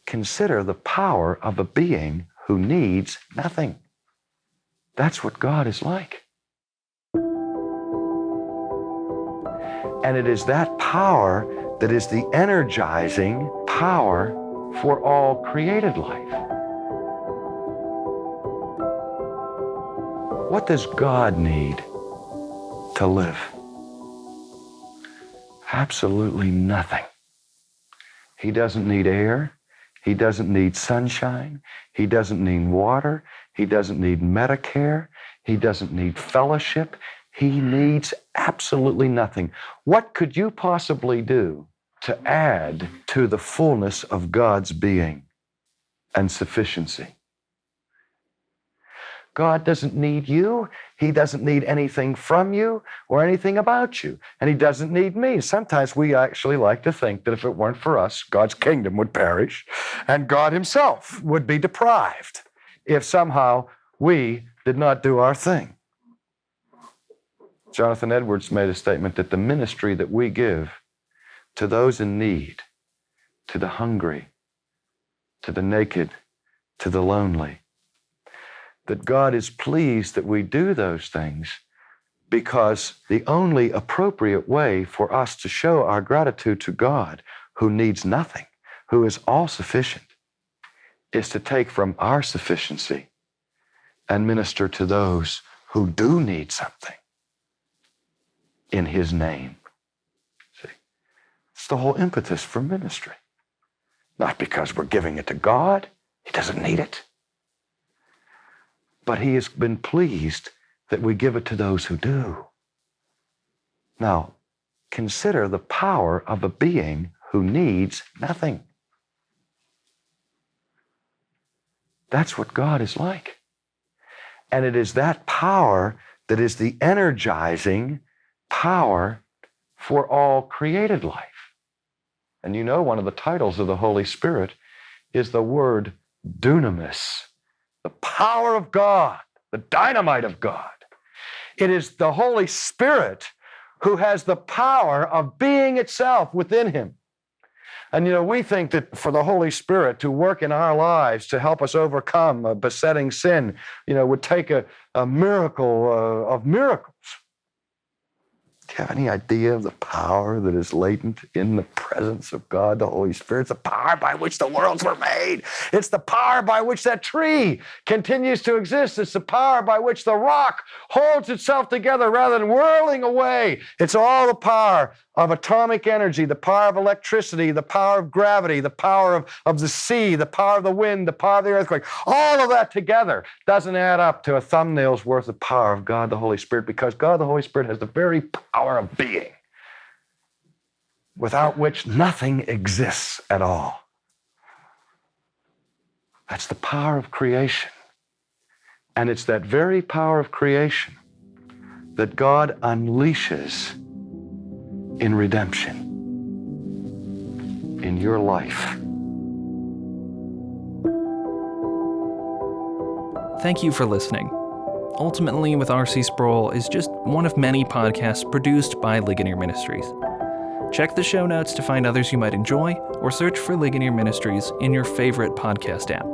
consider the power of a being who needs nothing. That's what God is like. And it is that power that is the energizing power for all created life. What does God need to live? Absolutely nothing. He doesn't need air. He doesn't need sunshine. He doesn't need water. He doesn't need Medicare. He doesn't need fellowship. He needs absolutely nothing. What could you possibly do to add to the fullness of God's being and sufficiency? God doesn't need you. He doesn't need anything from you or anything about you. And He doesn't need me. Sometimes we actually like to think that if it weren't for us, God's kingdom would perish and God Himself would be deprived if somehow we did not do our thing. Jonathan Edwards made a statement that the ministry that we give to those in need, to the hungry, to the naked, to the lonely, that God is pleased that we do those things because the only appropriate way for us to show our gratitude to God, who needs nothing, who is all sufficient, is to take from our sufficiency and minister to those who do need something in His name. See, it's the whole impetus for ministry. Not because we're giving it to God. He doesn't need it. But He has been pleased that we give it to those who do. Now, consider the power of a being who needs nothing. That's what God is like. And it is that power that is the energizing power for all created life. And you know, one of the titles of the Holy Spirit is the word dunamis. The power of God, the dynamite of God. It is the Holy Spirit who has the power of being itself within Him. And we think that for the Holy Spirit to work in our lives to help us overcome a besetting sin, would take a miracle of miracles. Do you have any idea of the power that is latent in the presence of God, the Holy Spirit? It's the power by which the worlds were made. It's the power by which that tree continues to exist. It's the power by which the rock holds itself together rather than whirling away. It's all the power of atomic energy, the power of electricity, the power of gravity, the power of the sea, the power of the wind, the power of the earthquake. All of that together doesn't add up to a thumbnail's worth of power of God the Holy Spirit, because God the Holy Spirit has the very power of being, without which nothing exists at all. That's the power of creation. And it's that very power of creation that God unleashes in redemption in your life. Thank you for listening. Ultimately with R.C. Sproul is just one of many podcasts produced by Ligonier Ministries. Check the show notes to find others you might enjoy, or search for Ligonier Ministries in your favorite podcast app.